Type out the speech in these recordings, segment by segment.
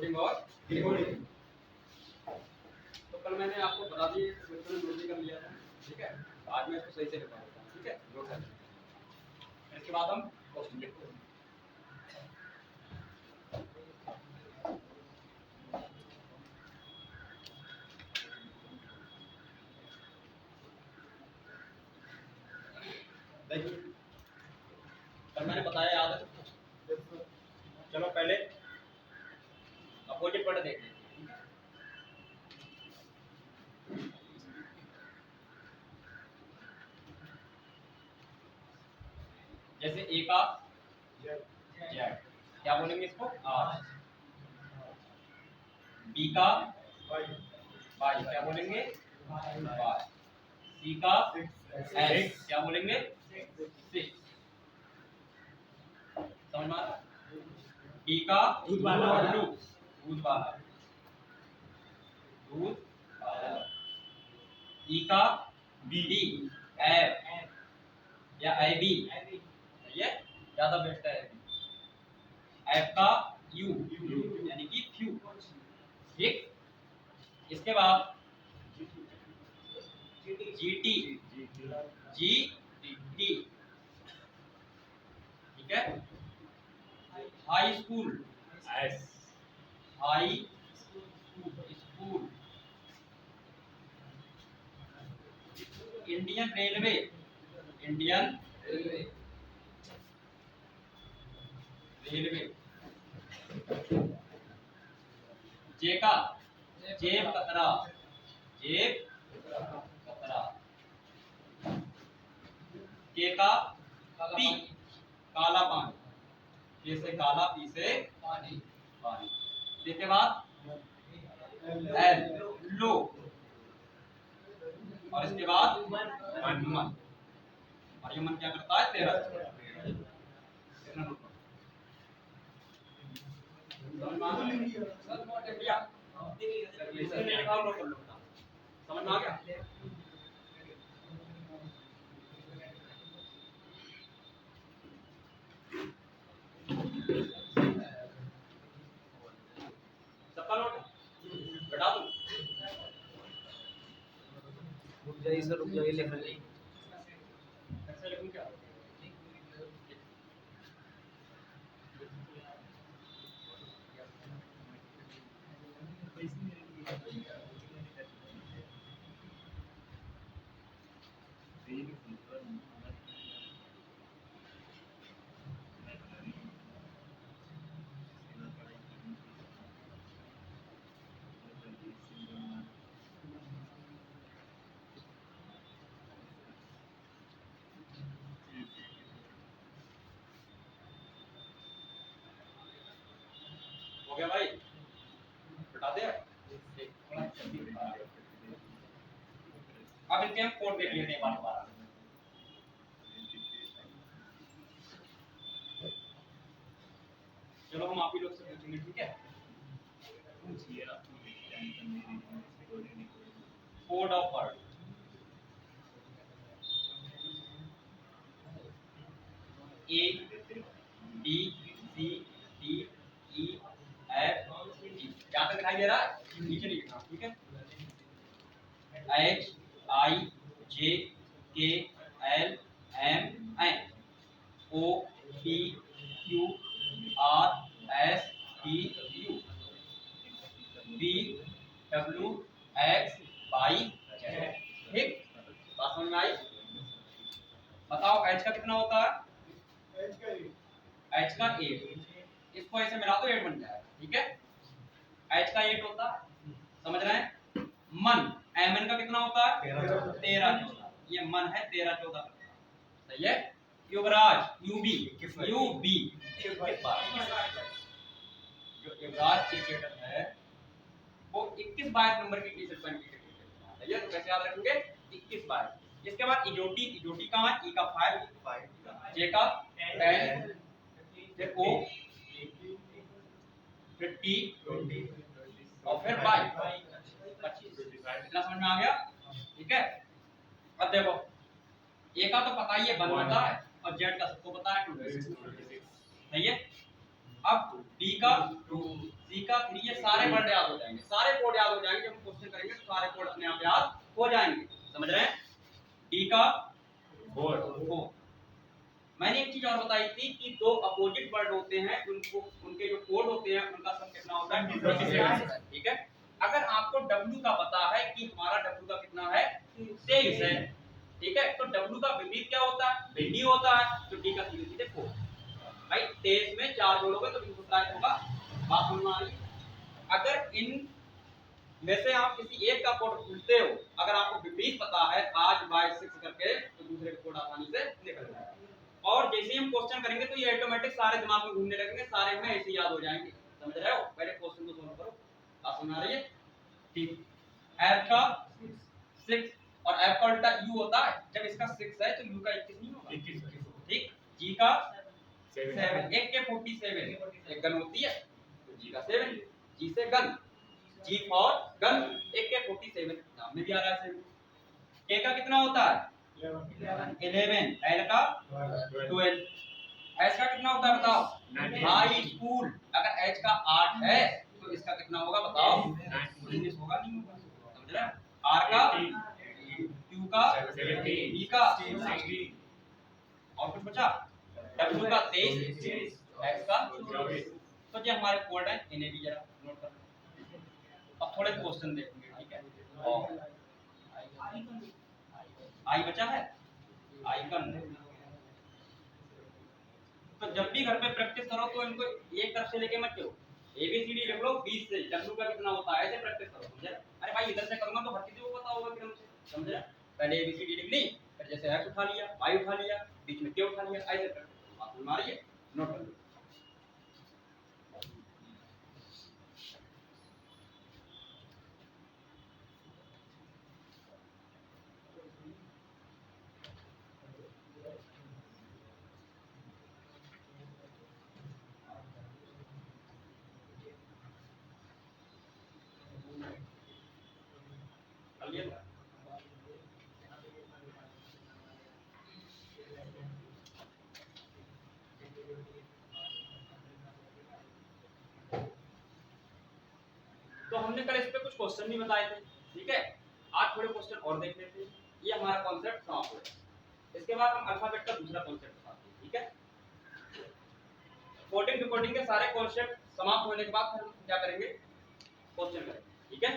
Coding और decoding. तो कल मैंने आपको बता दी क्वेश्चन नोट भी कर लिया था, ठीक है। आज मैं इसको सही से लिखवा देता हूँ, ठीक है, नोट कर लीजिए। इसके बाद हम क्वेश्चन देखते हैं। देखिए कल मैंने बताया, याद है? चलो पहले अपोजिट वर्ड देख लेते हैं। जैसे ए का जेड, क्या बोलेंगे इसको? आर। बी का वाई, क्या बोलेंगे? वाई। सी का एस, क्या बोलेंगे? सिक्स। समझ में आ रहा? डी का दूध वाला, दूध वाला, दूध वाला। ई का बी, एफ या आई बी, ये ज्यादा बेस्ट है। एफ का यू, यानी कि फ्यू, ठीक। इसके बाद जी टी, ठीक है। High school, high school. Indian railway, railway. जे का जेब कतरा, के का पी, काला पानी। के से काला, पी से पानी। इसके बाद एल, लो। और इसके बाद मन। और ये मन क्या करता है? 13। समझ में आ गया? सबका नोट बता दूं? रुक जाइए सर, रुक जाइए, लिख रहे हैं। ऐसे लिखूं क्या? हो गया भाई? बताते हैं। अब इनके हम कोड देख लेते हैं बार-बार। चलो हम आप ही लोग से पूछेंगे, ठीक है? Code of word. A B C D E F G. क्या तक दिखाई दे रहा है? नीचे नहीं लिखना, ठीक है? H I J K L M N O P Q R S T U V W X Y Z. ठीक, बात समझ में आई? बताओ एच का कितना होता है? एच का 8। इसको ऐसे मिला दो 8 बन जाएगा, ठीक है? एच का 8 होता है, समझ रहे हैं? मन, एमएन का कितना होता है? 13 14। ये मन है 13 14, सही है? युवराज, यूबी, यूबी जो युवराज क्रिकेटर है वो 21-22 नंबर की टी-शर्ट पहन के क्रिकेट खेलता है, सही है? तो कैसे याद रखेंगे? 21-22। इसके बाद इजोटी, इजोटी कहां है? ई का 5, जे का 10, फिर ओ, फिर टी और फिर 22, 25। इतना समझ में आ गया? ठीक है? अब देखो ए का तो पता ही है 1 होता है और जेड का सबको पता है 26, सही है? अब डी का 2, सी का 3, ये सारे वर्ड याद हो जाएंगे, सारे कोड याद हो जाएंगे। जब हम क्वेश्चन करेंगे तो सारे कोड अपने आप याद हो जाएंगे। समझ रहे हैं? डी का 4। मैंने एक चीज और बताई थी कि दो अपोजिट वर्ड होते हैं, उनको उनके जो कोड होते हैं उनका सम कितना होता है? ठीक है। अगर आपको W का पता है कि हमारा W का कितना है? 23 है। ठीक है, तो W का विपरीत क्या होता है? भिन्नी होता है। तो D का सीधे 4। भाई 23 में 4 जोड़ोगे तो बिल्कुल राइट होगा। बात समझ में आ रही? अगर इन में से आप किसी एक का कोड भूलते हो, अगर आपको विपरीत पता है आज बाय 6 करके, तो दूसरे का कोड आसानी से निकल जाएगा। और जैसे ही हम क्वेश्चन करेंगे तो ये ऑटोमेटिक सारे दिमाग में घूमने लगेंगे, सारे हमें ऐसे याद हो जाएंगे। समझ रहे हो? पहले क्वेश्चन को सॉल्व करो। बात समझ आ रही है? ठीक। f का 6 और f का उल्टा u होता है। जब इसका 6 है तो u का 21 नहीं होगा? 21। ठीक। g का 7, 1 के 47 एक गन होती है, तो g का 7, g से गन, g फॉर गन, 1 के 47 नाम में भी आ रहा है 7। k का कितना होता है? 11, l का 12, h का कितना होता है बताओ? High school. अगर h का 8 है तो इसका कितना होगा बताओ? 19 होगा, नहीं होगा? समझ रहे? r का 2 का 70, b का 60, और कुछ बचा? w का 23, x का 24। तो ये हमारे कोड है, इन्हें भी जरा नोट कर लो। अब थोड़े क्वेश्चन देखेंगे, ठीक है? और आई बचा है, आइकन। तो जब भी घर पे प्रैक्टिस करो तो इनको एक तरफ से लेके मत चलो। ABCD लिख लो 20 से, W का कितना होता है, ऐसे प्रैक्टिस करो। समझे? अरे भाई इधर से करूंगा तो हर किसी को पता होगा फिर हमसे। समझे? पहले ABCD लिख ली, फिर जैसे X उठा लिया, Y उठा लिया, बीच में K उठा लिया, ऐसे प्रैक्टिस करो। बात समझ में आ रही है? नोट कर लो। तो हमने कल इस पे कुछ क्वेश्चन भी बताए थे, ठीक है? आज थोड़े क्वेश्चन और देख लेते हैं। ये हमारा कॉन्सेप्ट समाप्त हो गया। इसके बाद हम अल्फाबेट का दूसरा कॉन्सेप्ट बताते हैं, ठीक है? कोडिंग डिकोडिंग के सारे कॉन्सेप्ट समाप्त होने के बाद फिर हम क्या करेंगे? क्वेश्चन करेंगे, ठीक है?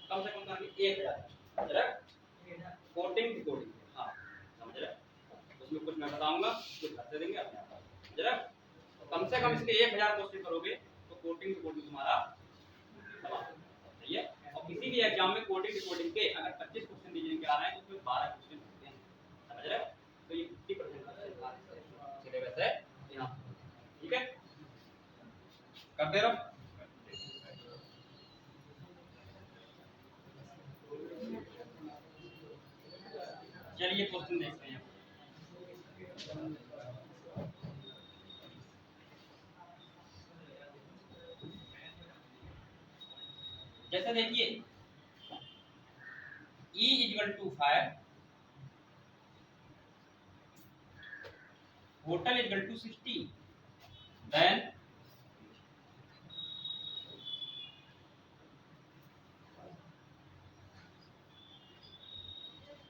कम से कम करेंगे 1000, समझ रहे? कोडिंग डिकोडिंग, हाँ समझ रहे? उसमें कुछ मैं बताऊंगा, कुछ घर से देंगे अपने आप, समझ रहे? कम से कम इसके 1000 क्वेश्चन करोगे तो कोडिंग डिकोडिंग तुम्हारा सही है। और किसी भी एग्जाम में कोडिंग डिकोडिंग के अगर 25 क्वेश्चन रीजनिंग के आ रहे हैं तो उसमें 12 क्वेश्चन होते हैं, समझ रहे? तो ये 50% सिलेबस है यहाँ, ठीक है? करते रहो। चलिए क्वेश्चन देखते हैं। जैसे देखिए E = 5, होटल = 60, देन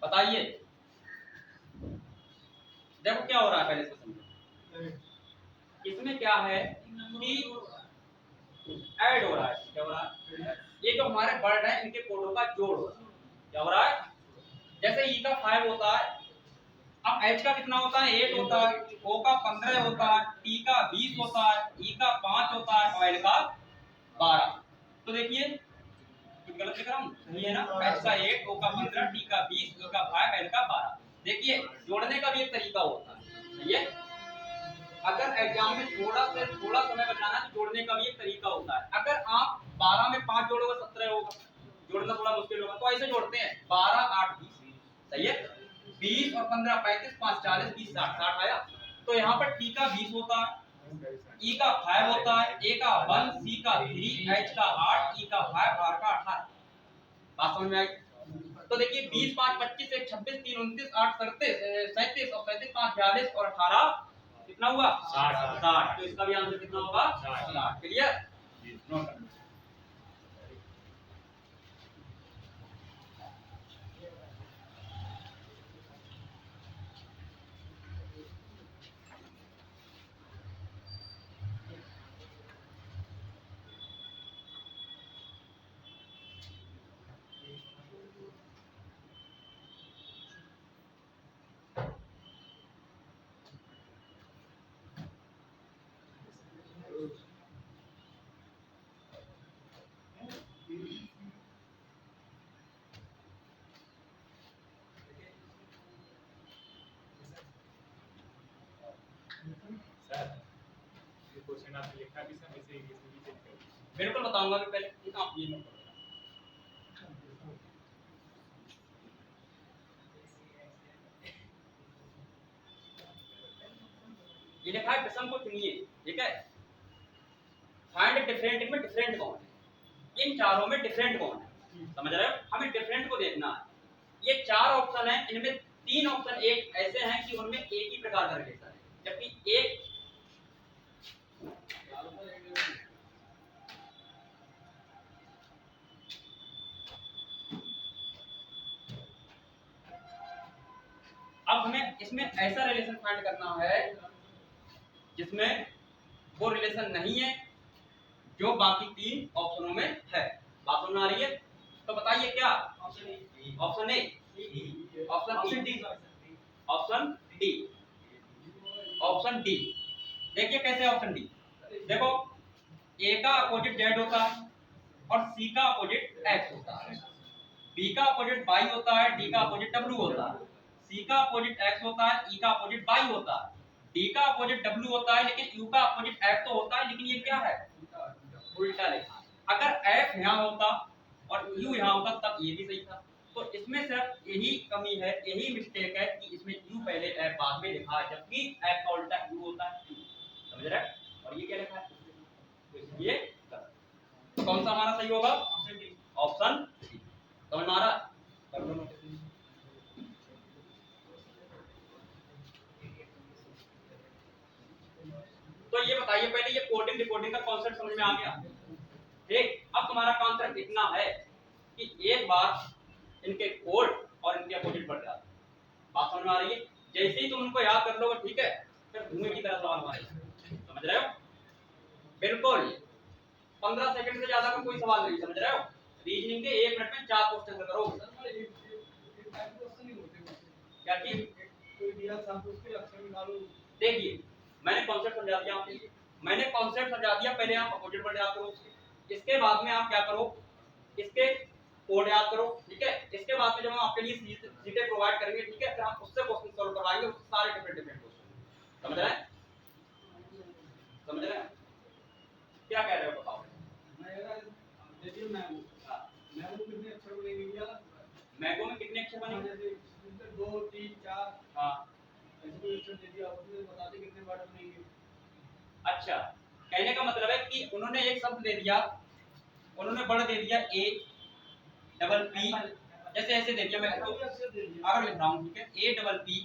बताइए देखो क्या हो रहा है, पहले इसको समझो। इसमें क्या है कि ऐड हो रहा है, क्या हो रहा है? ये जो हमारे वर्ड है इनके कोडों का जोड़ हो रहा है। क्या हो रहा है? जैसे E का 5 होता है, अब H का कितना होता है? 8 होता है, O का 15 होता है, T का 20 होता है, E का 5 होता है और L का 12। तो देखिए कुछ गलत लिख रहा हूँ? सही है ना? H का 8, O का 15, T का 20, E का 5, L का 12। देखिए जोड़ने का भी एक तरीका होता है, सही है? अगर एग्जाम में थोड़ा समय बचाना है तो जोड़ने का भी एक तरीका होता है। अगर आप 12 में 5 जोड़ोगे 17 होगा, जोड़ना थोड़ा मुश्किल होगा, तो ऐसे जोड़ते हैं 12 8 20, सही है? 20 और 15 35 5 40 20 60 60 आया। तो यहाँ पर T का 20 होता है, E का 5 होता है, A का 1, C का 3, H का 8, E का 5, R का 18। बात समझ में आई? तो देखिए 20 5 25 1 26 3 29 8 37 37 और 37 5 42 और 18 कितना हुआ 60। 60। तो इसका भी आंसर कितना होगा 60। 60। क्लियर, नोट करना। सर ये क्वेश्चन आपने लिखा भी सर वैसे इंग्लिश में भी चेक करो। बिल्कुल बताऊंगा कि पहले ठीक है, आप ये नोट करो। ये लिखा है प्रश्न को चुनिए, ठीक है। फाइंड डिफरेंट में डिफरेंट कौन है, इन चारों में डिफरेंट कौन है, समझ रहे हो, हमें डिफरेंट को देखना है। ये 4 ऑप्शन है, इनमें 3 ऑप्शन एक ऐसे हैं कि उनमें एक ही प्रकार का रिलेशन है, जबकि एक अब हमें इसमें ऐसा रिलेशन फाइंड करना है जिसमें वो रिलेशन नहीं है जो बाकी 3 ऑप्शनों में है। बात समझ में आ रही है? तो बताइए क्या option A, option D, option D. देखिए कैसे ऑप्शन डी, देखो ए का अपोजिट जेड होता है और सी का अपोजिट एक्स होता है, बी का अपोजिट वाई होता है, डी का अपोजिट डब्ल्यू होता है, सी का अपोजिट एक्स होता है, ई का अपोजिट वाई होता है, डी का अपोजिट डब्ल्यू होता है, लेकिन यू का अपोजिट एफ तो होता है, लेकिन ये क्या है, उल्टा लिखा। अगर एफ यहाँ होता और यू यहाँ होता तब ये भी सही था। तो इसमें सिर्फ यही कमी है, यही मिस्टेक है कि इसमें यू पहले एफ बाद में लिखा है, जबकि एफ का उल्टा यू होता है, समझ रहे हैं? और ये क्या लिखा है, तो इसलिए तो कौन सा हमारा सही होगा, ऑप्शन डी। समझ में आ रहा है? तो ये बताइए पहले, ये कोडिंग डिकोडिंग का कॉन्सेप्ट समझ में आ गया? ठीक, अब तुम्हारा काम सिर्फ इतना है कि एक बार इनके कोड और इनके अपोजिट पढ़ जाओ। बात समझ में आ रही है? जैसे ही तुम उनको याद कर लोगे, ठीक है, फिर धुएं की तरह सवाल मारेगा, समझ रहे हो? बिल्कुल 15 सेकंड से ज्यादा का कोई सवाल नहीं, समझ रहे हो? रीजनिंग के 1 मिनट में 4 क्वेश्चन करो। क्या चीज, देखिए मैंने कॉन्सेप्ट समझा दिया आपको, मैंने कॉन्सेप्ट समझा दिया, पहले आप अपोजिट वर्ड याद करो, इसके बाद में आप क्या करो, इसके कोड याद करो, ठीक है। इसके बाद में जब हम आपके लिए सीटें प्रोवाइड करेंगे, ठीक है, फिर हम उससे क्वेश्चन सॉल्व करवाएंगे, उससे सारे डिफरेंट क्वेश्चन, समझ रहे हैं? समझ रहे हैं? क्या कह रहे हो बताओ? मैंगो में कितने अक्षर बनेंगे? 2 3 4 हाँ, अच्छा, कहने का मतलब है कि उन्होंने एक शब्द दे दिया, उन्होंने वर्ड दे दिया ए डबल पी, जैसे ऐसे दे दिया, मैं आगे लिख रहा हूँ, ठीक है, A double P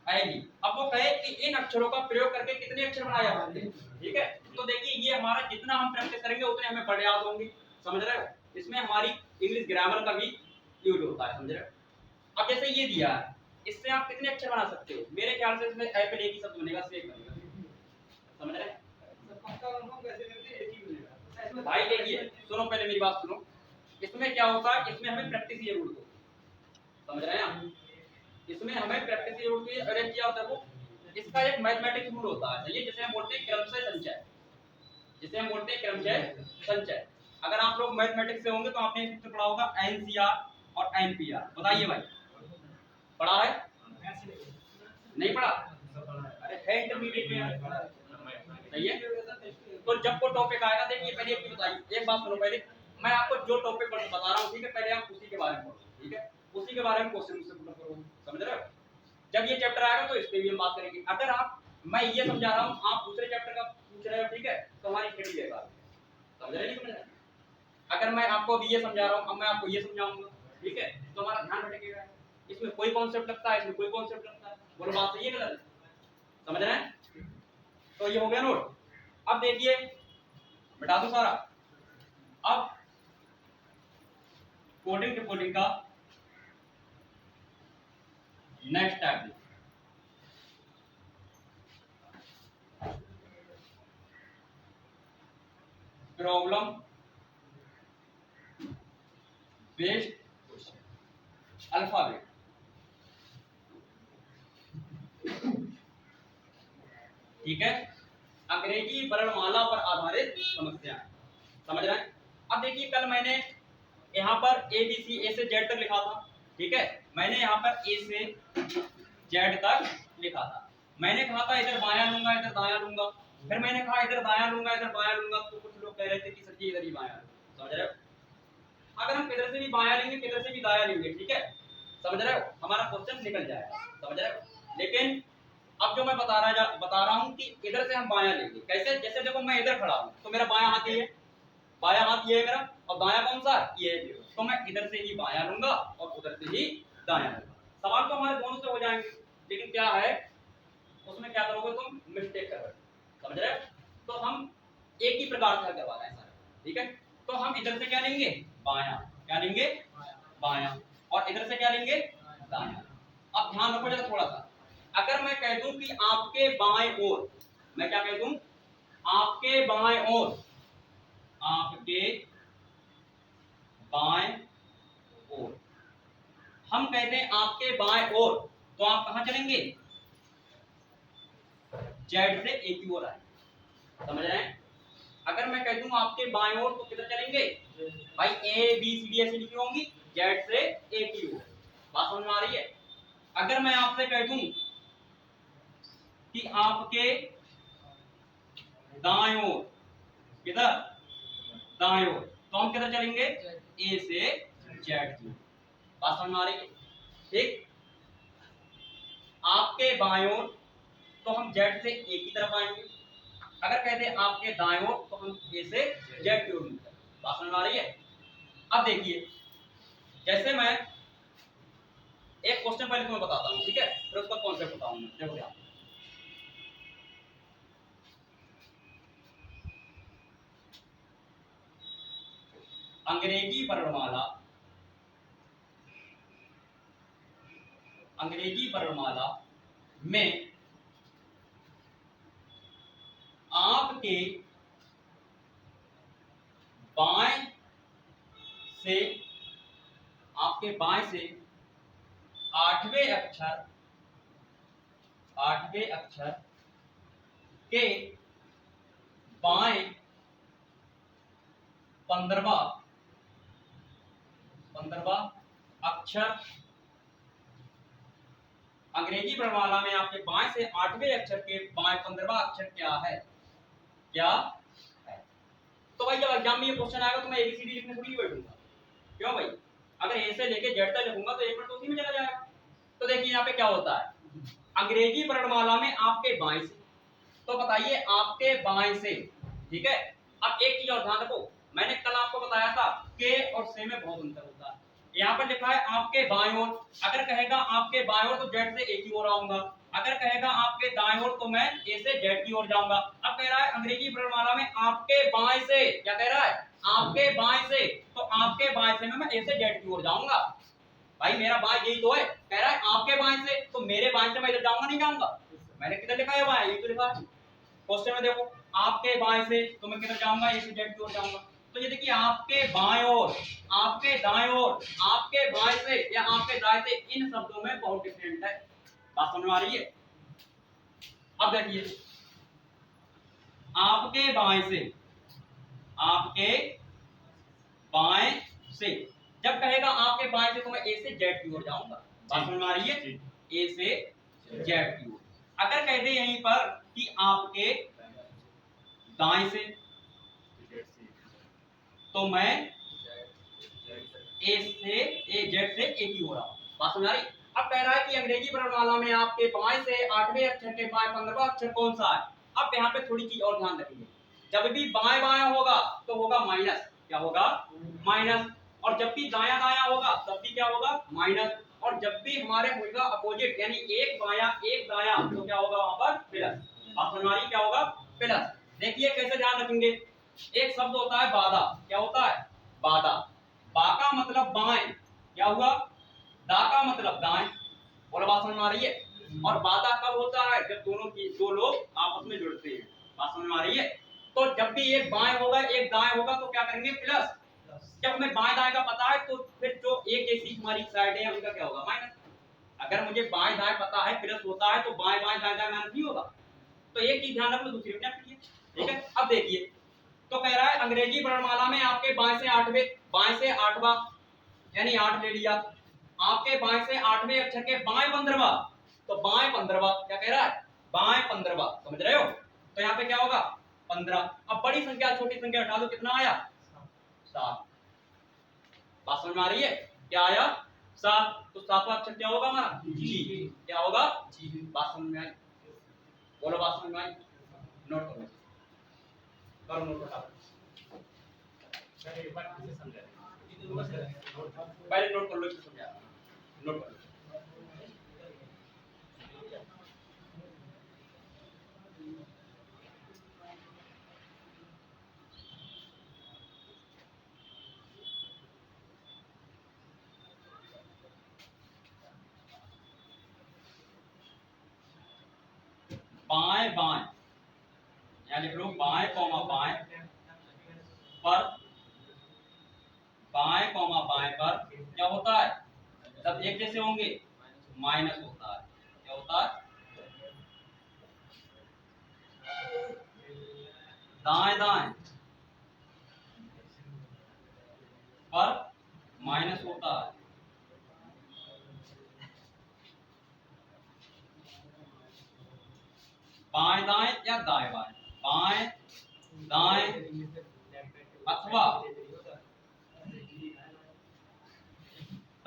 I B. अब वो कहे कि इन अक्षरों का प्रयोग करके कितने अक्षर बनाए जा सकते हैं, ठीक है। तो देखिए ये हमारा जितना हम प्रैक्टिस करेंगे उतने हमें वर्ड याद होंगे, समझ रहे हो? इसमें हमारी इंग्लिश ग्रामर का भी यूज होता है, समझ रहे हो? अब जैसे ये दिया है, इससे आप कितने अक्षर बना सकते हो? मेरे ख्याल से इसमें एप्पल एक ही शब्द बनेगा, सेक बनेगा, समझ रहे हैं? भाई देखिए सुनो, पहले मेरी बात सुनो, इसमें क्या होता है, इसमें हमें प्रैक्टिस जरूर होती है, समझ रहे हैं आप? इसमें हमें प्रैक्टिस जरूर होती है। अरे क्या होता है वो, इसका एक मैथमेटिक्स रूल होता है, सही है, जिसे हम बोलते हैं क्रमशः संचय, जिसे हम बोलते हैं क्रमशः संचय। अगर आप लोग मैथमेटिक्स से होंगे तो आपने इससे पढ़ा होगा एनसीआर और एनपीआर, बताइए भाई, पढ़ा है? नहीं पढ़ा? अरे है इंटरमीडिएट में, सही है। तो जब वो टॉपिक आएगा, देखिए पहले एक बताइए, एक बात सुनो, पहले मैं आपको जो टॉपिक बता रहा हूँ, ठीक है, पहले आप उसी के बारे में पढ़ो, ठीक है, उसी के बारे में क्वेश्चन मुझसे करो, समझ रहे हो? जब ये चैप्टर आएगा तो इस पे भी हम बात करेंगे। अगर आप, मैं ये समझा रहा हूँ, आप दूसरे चैप्टर का पूछ रहे हो, ठीक है, तो हमारी स्टडी रहेगा, समझ रहे, नहीं समझ रहे? अगर मैं आपको अभी ये समझा रहा हूँ, अब मैं आपको ये समझाऊंगा, ठीक है, तो हमारा ध्यान भटकेगा, इसमें कोई कॉन्सेप्ट लगता है, इसमें कोई कॉन्सेप्ट लगता है, बोलो बात सही है गलत? समझ रहे हैं? तो ये हो गया नोट। अब देखिए मिटा दो सारा। अब कोडिंग डिकोडिंग का next type problem based question alphabet. ठीक है, अंग्रेजी वर्णमाला पर आधारित समस्याएं। समझ रहे हैं? अब देखिए कल मैंने यहाँ पर ABC A से Z तक लिखा था। ठीक है, मैंने यहाँ पर A से Z तक लिखा था। मैंने कहा था इधर बायां लूंगा इधर दायां लूंगा, फिर मैंने कहा इधर दायां लूंगा इधर बायां लूंगा, तो कुछ लोग कह रहे थे कि सर जी इधर ही बायां लूंगा। समझ रहे हो? अगर हम किधर से भी बायां लेंगे किधर से भी दायां लेंगे, ठीक है, समझ रहे हो, हमारा क्वेश्चन निकल जाएगा। समझ रहे हो? लेकिन अब जो मैं बता रहा हूँ कि इधर से हम बायां लेंगे कैसे। जैसे देखो मैं इधर खड़ा हूँ तो मेरा बायां हाथ ये है, बायां हाथ ये है मेरा, और दायां कौन सा ये है, तो मैं इधर से ही बायां लूंगा और उधर से ही दायां लूंगा। सवाल तो हमारे दोनों से हो जाएंगे, लेकिन क्या है उसमें क्या करोगे तुम, मिस्टेक करोगे। समझ रहे हो? तो हम एक ही प्रकार से करवा रहे हैं सारा। ठीक है, तो हम इधर से क्या लेंगे, बायां, क्या लेंगे, बायां, और इधर से क्या लेंगे, दायां। अब ध्यान रखो जरा थोड़ा सा, अगर मैं कह दूं कि आपके बाएं ओर, मैं क्या कह दूं, आपके बाएं ओर, आपके बाएं ओर, हम कहते हैं आपके बाएं ओर, तो आप कहां चलेंगे, जेड से ए की ओर आए। समझ रहे हैं? अगर मैं कह दूं आपके बाएं ओर तो किधर चलेंगे भाई, ए बी सी डी ऐसे लिखी होंगी, जेड से ए की ओर। बात समझ में आ रही है? अगर मैं आपसे कह दूं कि आपके दाएं ओर, किधर, दाएं ओर, तो हम किधर चलेंगे, ए से जेड की ओर। बात समझ में आ रही है? ठीक, आपके बाएं ओर तो हम जेड से ए की तरफ आएंगे, अगर कहते हैं आपके दाएं ओर तो हम ए से जेड की ओर। बात समझ में आ रही है? अब देखिए, जैसे मैं एक क्वेश्चन पहले तुम्हें बताता हूं, ठीक है, फिर उसका कॉन्सेप्ट बताऊंगा। देखो ध्यान, अंग्रेजी वर्णमाला, अंग्रेजी वर्णमाला में आपके बाएं से, आपके बाएं से आठवें अक्षर, आठवें अक्षर के बाएं 15वां अक्षर, अंग्रेजी वर्णमाला में आपके बाएं से आठवें अक्षर के बाएं 15वां अक्षर क्या है, क्या है। तो भाई जब एग्जाम में ये क्वेश्चन आएगा तो मैं एबीसीडी लिखने थोड़ी बैठूंगा। क्यों भाई, अगर ए से लेके जेड तक लिखूंगा तो एक मिनट तो उसी में चला जाएगा। तो देखिए यहाँ पे क्या होता है, अंग्रेजी वर्णमाला में आपके बाएं से, तो बताइए आपके बाएं से। ठीक है, अब एक चीज और ध्यान रखो, मैंने कल आपको बताया था के और से में बहुत अंतर होता है। यहाँ पर लिखा है आपके बाएं ओर, अगर कहेगा आपके बाएं ओर तो जेड से ए की ओर आऊंगा, अगर कहेगा आपके दाएं ओर तो मैं ए से जेड की ओर जाऊंगा। अब कह रहा है अंग्रेजी वर्णमाला में आपके बाएं से, क्या कह रहा है, आपके बाएं से, तो आपके बाएं से में मैं ए से जेड की ओर जाऊंगा। भाई मेरा बाएं यही तो है, कह रहा है आपके बाएं से, तो मेरे बाएं से मैं इधर जाऊंगा नहीं जाऊंगा, मैंने किधर लिखा है बाएं, ये तो लिखा है क्वेश्चन में। देखो आपके बाएं से तो मैं किधर जाऊंगा, ए से जेड की ओर जाऊंगा। तो ये देखिए आपके बाएं ओर, आपके दाएं ओर, आपके बाएं से या आपके दाएं से, इन शब्दों में बहुत डिफरेंट है। बात समझ में आ रही है? अब देखिए आपके बाएं से, आपके बाएं से, जब कहेगा आपके बाएं से तो मैं ए से जेड की ओर जाऊंगा। बात समझ में आ रही है? ए से जेड की ओर। अगर कह दे यहीं पर कि आपके दाएं से, तो मैं ए से जेड से ए की ओर आऊं। बात समझ आ रही? अब कह रहा है कि अंग्रेजी वर्णमाला में आपके बाएं से आठवें अक्षर के बाएं 15वां अक्षर कौन सा है। अब यहाँ पे थोड़ी चीज और ध्यान रखिए, जब भी बाएं बाएं होगा तो होगा माइनस, क्या होगा, माइनस, और जब भी दायां दायां होगा तब भी क्या होगा, माइनस, और जब भी हमारे होगा अपोजिट यानी एक बायां एक दायां तो क्या होगा वहां पर प्लस। समझेंगे। एक शब्द होता है बाधा, क्या होता है? बाधा। बा का मतलब बाएं, क्या हुआ? दा का मतलब दाएं। बोला बात समझ में आ रही है? और बाधा कब होता है? जब दो लोग आपस में जुड़ते हैं। बात समझ में आ रही है? तो जब भी एक बाएं होगा एक दाएं होगा तो क्या करेंगे? प्लस। जब हमें बाएं दाएं का पता है तो फिर जो एक जैसी हमारी साइड है उनका क्या होगा? माइनस। अगर मुझे बाएं दाएं पता है प्लस होता है तो बाएं बाएं दाएं दाएं माइनस नहीं होगा। तो एक चीज ध्यान रखो, दूसरी अपने आप कीजिए। ठीक है, अब देखिए तो कह रहा है अंग्रेजी वर्णमाला में आपके बाएं से आठवां यानी 8 ले लिया। आपके बाएं से 8वें अक्षर के बाएं 15वां, तो बाएं 15वां क्या कह रहा है? बाएं 15वां, समझ रहे हो? तो यहाँ पे क्या होगा? 15। अब बड़ी संख्या छोटी संख्या हटा दो, कितना आया? 7। बात समझ में आ रही है? क्या आया? 7। तो 7वां अक्षर क्या होगा हमारा? जी। क्या होगा? जी। बात समझ में आई? बोलो बात समझ में आई? नोट करो नोट करो। सर एक बार फिर से समझा पहले नोट कर लो, इसको समझा। नोट कर लो। बाएं बाएं, यहाँ लिख लो बाएं कॉमा बाएं पर, बाएं कॉमा बाएं पर क्या होता है? जब एक जैसे होंगे माइनस होता है। क्या होता है? दाएं दाएं पर माइनस होता है। बाएं दाएं या दाएं बाएं, बाएं दाएं अथवा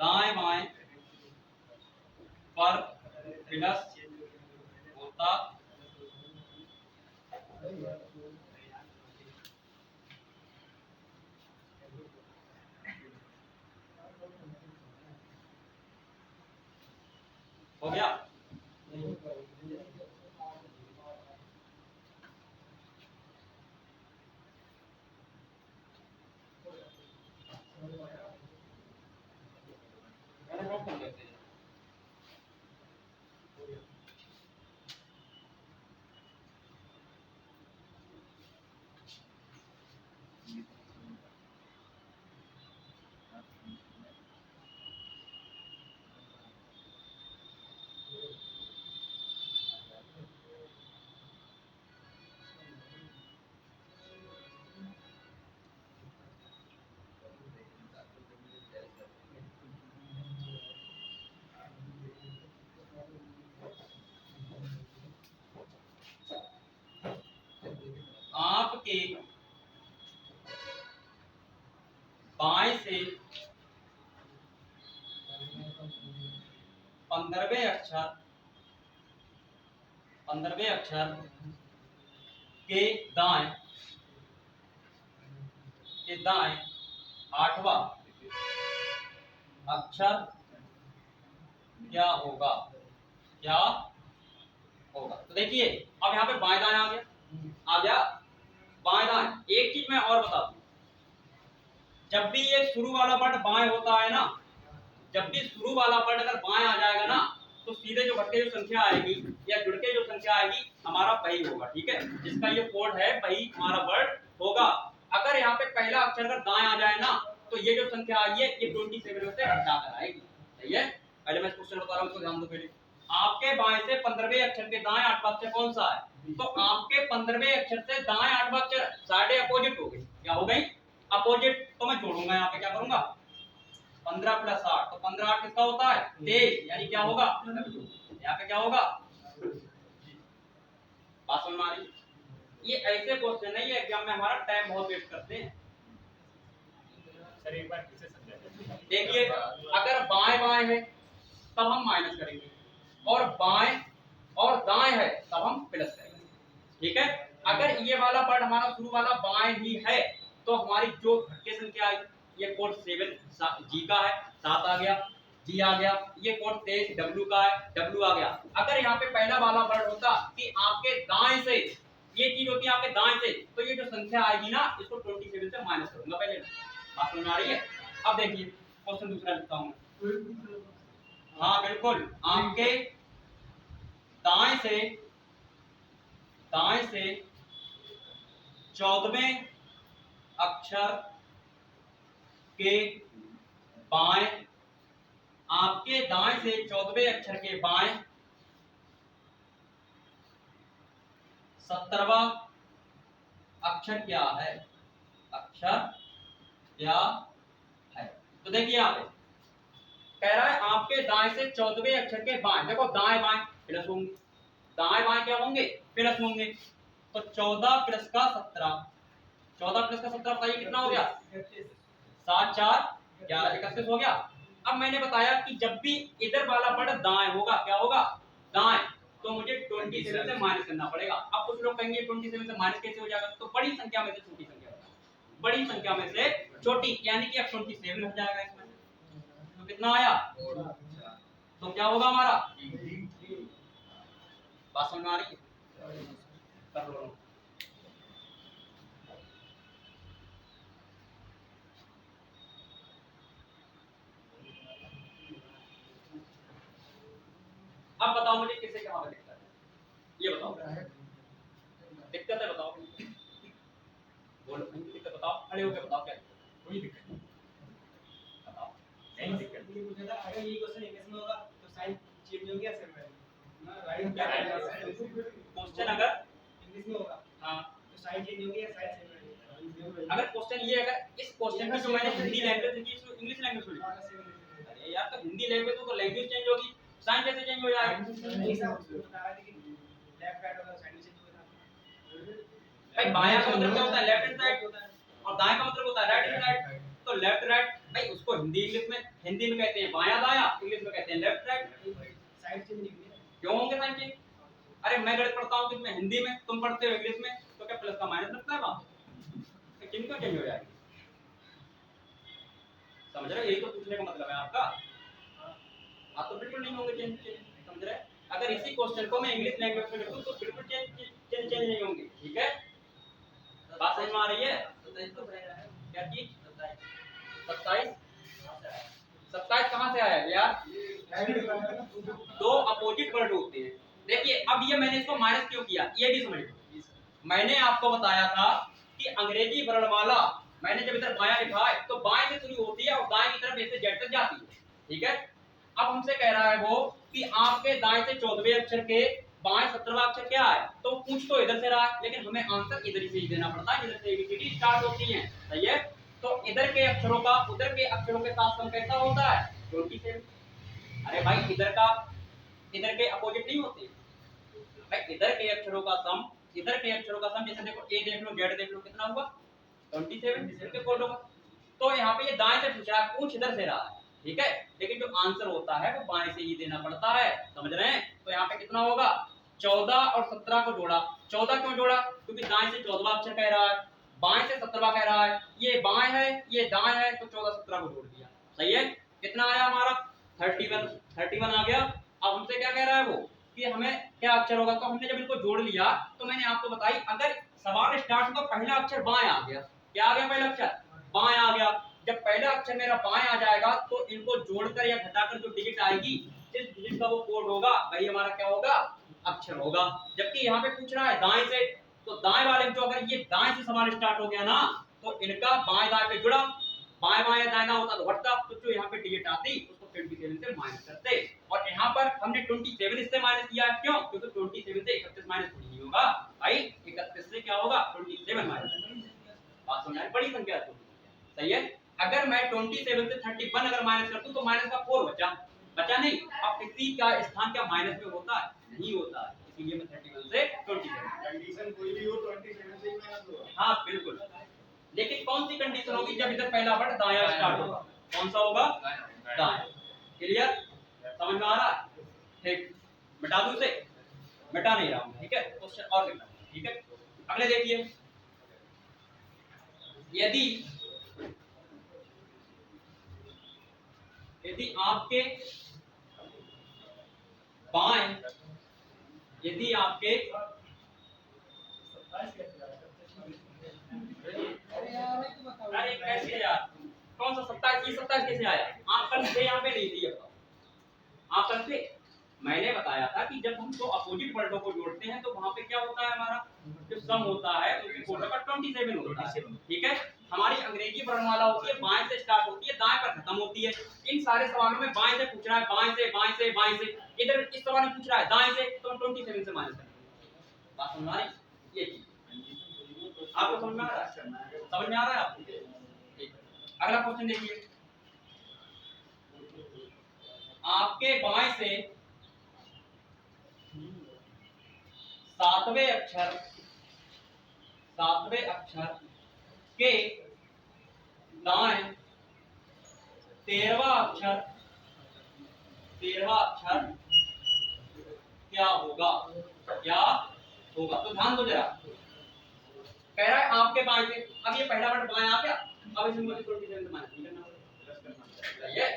दाएं बाएं पर प्लस होता हो गया। नोट कर लेते हैं। आपके बाएं से 15वें अक्षर के दाएं 8वां अक्षर क्या होगा? क्या होगा? तो देखिए अब यहाँ पे बाएं दाएं आ गया बाएं दाएं। एक चीज मैं और बता दूं, जब भी ये शुरू वाला वर्ड बाएं होता है ना, जब भी शुरू वाला वर्ड अगर बाएं आ जाएगा ना तो सीधे जो भटके जो संख्या आएगी या जुड़ के जो संख्या आएगी हमारा वही होगा। ठीक है, जिसका ये कोड है वही हमारा वर्ड होगा। अगर यहाँ पे पहला अक्षर अगर दाएं आ जाए ना तो ये जो संख्या आई है ये 27 में से हटाकर आएगी। सही है, पहले मैं क्वेश्चन बता रहा हूँ, ध्यान दो। पहले आपके बाएं से 15वें अक्षर के दाएं 8वां अक्षर कौन सा है? तो आपके 15वें अक्षर से दाएं 8वां अक्षर साइड अपोजिट हो गई। क्या हो गई? अपोजिट। तो मैं जोड़ूंगा यहाँ पे, क्या करूंगा? 15 + 8, तो 15 8 किसका होता है? 23, यानी क्या होगा? यहाँ पे क्या होगा? बात समझ में आ रही? ये ऐसे क्वेश्चन है, ये एग्जाम में हमारा टाइम बहुत वेस्ट करते हैं। सर एक बार फिर से समझा। देखिए अगर बाएं बाएं है तब हम माइनस करेंगे और बाएं और दाएं है तब हम प्लस करेंगे। ठीक है, अगर ये वाला वर्ड हमारा शुरू वाला बाएं ही है तो हमारी जो घटके संख्या आई ये कोड 7 जी का है, 7 आ गया, जी आ गया। ये कोड 23 डब्ल्यू का है, डब्ल्यू आ गया। अगर यहाँ पे पहला वाला वर्ड होता कि आपके दाएं से ये चीज होती है आपके दाएं से, तो ये जो संख्या आएगी ना इसको 27 से माइनस करूंगा पहले। बात समझ आ रही है? अब देखिए क्वेश्चन दूसरा लिखता हूं। हाँ बिल्कुल, आपके दाएं से 14वें अक्षर के बाएं, आपके दाएं से 14वें अक्षर के बाएं 17वां अक्षर क्या है? अक्षर क्या है? तो देखिए यहाँ पे कह रहा है आपके दाएं से 14वें अक्षर के बाएं, देखो दाएं बाएं प्लस होंगे, दाएं बाएं क्या होंगे? प्लस होंगे। तो 14 प्लस का 17, 14 प्लस का 17 बताइए कितना हो गया? 7 4 11 31 हो गया। अब मैंने बताया कि जब भी इधर वाला पद दाएं होगा, क्या होगा? दाएं, तो मुझे 27 से माइनस करना पड़ेगा। अब कुछ लोग कहेंगे 27 से माइनस कैसे हो जाएगा? तो बड़ी संख्या में से छोटी संख्या, बड़ी संख्या में से छोटी, यानी कि अब 27 हट जाएगा इसमें। तो कितना आया? तो क्या होगा हमारा? बात समझ में आ रही है? कर लो। अब बताओ मुझे किससे क्या दिक्कत है, ये बताओ। दिक्कत है बताओ, बोलो दिक्कत बताओ, खड़े होकर बताओ क्या दिक्कत है? कोई दिक्कत नहीं, बताओ। नहीं दिक्कत ये पूछा था अगर ये क्वेश्चन इंग्लिश में होगा तो साइन चेंज हो गया सर ना राइट क्या क्वेश्चन अगर इंग्लिश में होगा हाँ तो साइन चेंज हो गया साइन चेंज हो गया। अगर क्वेश्चन ये, अगर इस क्वेश्चन की जो मैंने हिंदी लैंग्वेज लिखी इसको इंग्लिश लैंग्वेज में लिखी, अरे यार तो हिंदी लैंग्वेज तो लैंग्वेज चेंज होगी, साइन कैसे चेंज हो जाएगा? नहीं सर उसको बता रहा है कि लेफ्ट राइट होगा साइन चेंज होगा। भाई बायां का मतलब क्या होता है? लेफ्ट हैंड साइड होता है, और दाएं का मतलब होता है राइट हैंड साइड। तो लेफ्ट राइट भाई उसको हिंदी में कहते हैं बायां दायां, इंग्लिश में कहते हैं लेफ्ट राइट। साइड चेंज नहीं हुई क्यों होंगे साइन चेंज? अरे मैं गलत पढ़ता हूँ किसमें? हिंदी में, तुम पढ़ते हो इंग्लिश में, तो क्या प्लस का माइनस लगता है वहां? तो चिन्ह क्यों चेंज हो जाएगी? समझ रहे हो? यही तो पूछने का मतलब है आपका। आप तो बिल्कुल नहीं होंगे चेंज, समझ रहे? अगर इसी क्वेश्चन को मैं इंग्लिश लैंग्वेज में लिखूं तो बिल्कुल चेंज नहीं होंगे, ठीक है? बात समझ में आ रही है? क्या चीज? 27 27 कहां से आया यार? दो अपोजिट वर्ड होते हैं। देखिए अब ये मैंने इसको माइनस क्यों किया ये भी समझ लो। मैंने आपको बताया था कि अंग्रेजी वर्णमाला मैंने जब इधर बायां लिखा है तो बाएं से शुरू होती है और दाएं की तरफ ऐसे जेड तक जाती है, ठीक है? अब हमसे कह रहा है वो कि आपके दाएं से 14वें अक्षर के बाएं 17वां अक्षर क्या है? तो पूछ तो इधर से रहा है लेकिन हमें आंसर इधर से ही देना पड़ता है, इधर से एबीसीडी स्टार्ट होती है, सही है? तो इधर के अक्षरों का उधर के अक्षरों के साथ सम कैसा होता है? 27। अरे भाई इधर के अपोजिट नहीं होते भाई, इधर के अक्षरों का सम जैसे देखो ए देख लो जेड देख लो कितना हुआ? 27 इसके कोड होगा। तो यहाँ पे ये दाएं से पूछा है, पूछ इधर से रहा है, ठीक है? लेकिन जो आंसर होता है वो बाएं से ही देना पड़ता है, समझ रहे हैं? तो यहाँ पे कितना होगा? 14 और 17 को जोड़ा। 14 क्यों जोड़ा? क्योंकि दाएं से 14वां अक्षर कह रहा है, बाएं से 17वां कह रहा है, ये बाएं है ये दाएं है, तो 14 17 को जोड़ दिया, सही है? कितना आया हमारा? 31 आ गया। अब हमसे क्या कह रहा है वो कि हमें क्या अक्षर होगा? तो हमने जब इनको जोड़ लिया तो मैंने आपको बताई अगर सवाल स्टार्ट होगा पहला अक्षर बाएं आ गया, क्या आ गया? पहला अक्षर बाएं आ गया। जब पहला अक्षर मेरा बाएं आ जाएगा तो इनको जोड़कर या घटाकर जो डिजिट आएगी, जिस डिजिट का वो कोड होगा वही हमारा क्या होगा? अक्षर होगा। जबकि यहाँ पे पूछ रहा है दाएं से, तो दाएं वाले जो अगर ये दाएं से सवाल स्टार्ट हो गया ना तो इनका बाएं दाएं पे जुड़ा, बाएं बाएं दाएं होता तो घटता, तो जो यहाँ पे डिजिट आती उसको 27 से माइनस करते। और यहाँ पर हमने 27 इससे माइनस किया, क्यों? क्योंकि 27 से 31 माइनस नहीं होगा भाई, 31 से क्या होगा? 27 माइनस। बात समझ आई? बड़ी संख्या है, सही है? अगर मैं 27 से 31 अगर माइनस कर दूं तो माइनस का 4 बचा नहीं। अब किसी का स्थान क्या माइनस में होता है? नहीं होता है, इसीलिए मैं 31 से 27। कंडीशन कोई भी हो 27 से ही माइनस होगा। हाँ बिल्कुल, लेकिन कौन सी कंडीशन होगी? जब इधर पहला वर्ड दायां स्टार्ट होगा। कौन सा होगा? दायां। क्लियर? समझ में आ रहा है? ठीक, मिटा दूं इसे? मिटा नहीं रहा हूं, ठीक है? क्वेश्चन और लिखना, ठीक है? अगले देखिए, यदि आपके बाएं अरे कैसे यार, कौन सा 27 ये 27 कैसे आया? आप कल से यहाँ पे नहीं थी आप कल से मैंने बताया था कि जब हम दो अपोजिट वर्डों को जोड़ते हैं तो वहां पे क्या होता है, हमारा जो सम होता है उसकी कोड का 27 होता है। ठीक है, हमारी अंग्रेजी वर्णमाला होती है बाएं से स्टार्ट होती है दाएं पर खत्म होती है। इन सारे सवालों में बाएं से पूछ रहा है, बाएं से बाएं से बाएं से, इधर इस सवाल में पूछ रहा है दाएं से, तो 27 से माइनस करेंगे। बात समझ आ रही? ये चीज आपको समझ में आ रहा है? समझ में आ रहा है आपको? ठीक, अगला क्वेश्चन देखिए, आपके बाएं से सातवें अक्षर के दाएं 13वां अक्षर क्या होगा? तो ध्यान दो जरा, कह रहा है आपके बाएं से, अब ये पहला वर्ड बाएं आ गया, अब इसमें मुझे 27 माइनस नहीं करना, सही है?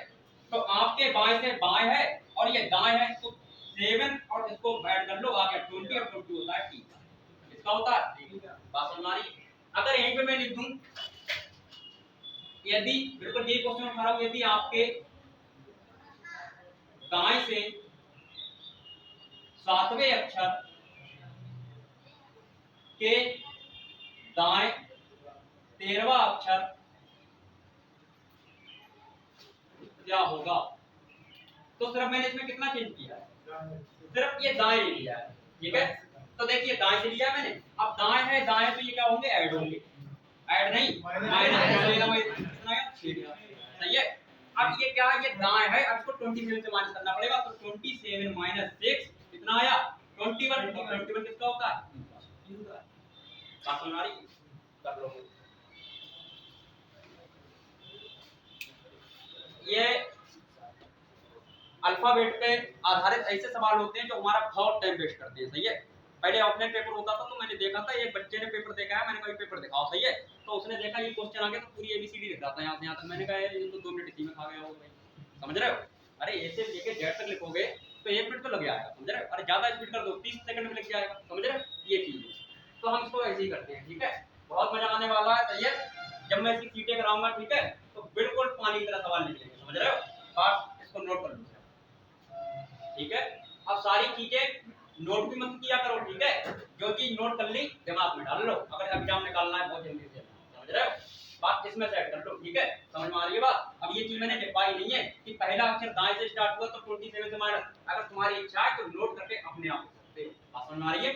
तो आपके बाएं से बाएं है और ये दाएं है, तो 7 और इसको ऐड कर लो, आ गया 20 और 20 होता है 3, इसका होता है बात समझ आ रही? अगर यहीं पे मैं लिख दूं, यदि बिल्कुल ये क्वेश्चन उठा रहा हूं, यदि आपके दाएं से सातवें अक्षर के दाएं 13वां अक्षर क्या होगा? तो सिर्फ मैंने इसमें कितना चेंज किया है, सिर्फ ये दाएं ले लिया है। ठीक है, तो देखिए दाएं से लिया मैंने, अब दाएं है दाएं, तो ये क्या होंगे? ऐड होंगे, ऐड नहीं माइनस, सही है? अब ये क्या है? ये दाएं है, अब इसको 27 से माइनस करना पड़ेगा, तो 27 माइनस 6 कितना आया? 21। 21 किसका होता है? बात समझ आ रही? कर लो। ये अल्फाबेट पे आधारित ऐसे सवाल होते हैं जो हमारा बहुत टाइम वेस्ट करते हैं, सही है? पहले ऑफलाइन पेपर होता था तो मैंने देखा था, एक बच्चे ने पेपर देखा है, मैंने कहा पेपर दिखाओ, सही है? तो उसने देखा ये क्वेश्चन आ गया तो पूरी एबीसीडी लिख रहा था यहाँ से यहाँ तक, मैंने कहा ये तो 2 मिनट इसी में खा गया होगा भाई, समझ रहे हो? अरे ऐसे लेके जेड तक लिखोगे तो 1 मिनट तो लग जाएगा, समझ रहे हो? अरे ज्यादा स्पीड कर दो 30 सेकंड में लिख जाएगा, समझ रहे हो? ये चीज है, तो हम इसको ऐसे ही करते हैं। ठीक है, बहुत मजा आने वाला है, सही है? जब मैं इसकी सीटें कराऊंगा, ठीक है, तो बिल्कुल पानी की तरह सवाल निकलेंगे, समझ रहे हो? बात इसको नोट कर लो, ठीक है? अब सारी चीजें नोट भी मत किया करो, ठीक है? जो चीज नोट कर ली दिमाग में डाल लो, अगर एग्जाम निकालना है बहुत जल्दी से, समझ रहे हो? बात इसमें सेट कर लो, ठीक है? समझ में आ रही है बात? अब ये चीज मैंने लिखवाई नहीं है कि पहला अक्षर दाएं से स्टार्ट हुआ तो 27 से माइनस, अगर तुम्हारी इच्छा है तो नोट करके अपने आप लिख सकते हो। बात समझ में आ रही है?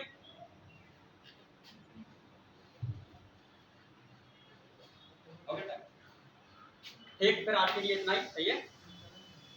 ओके, ठीक, फिर आज के लिए इतना ही, सही है?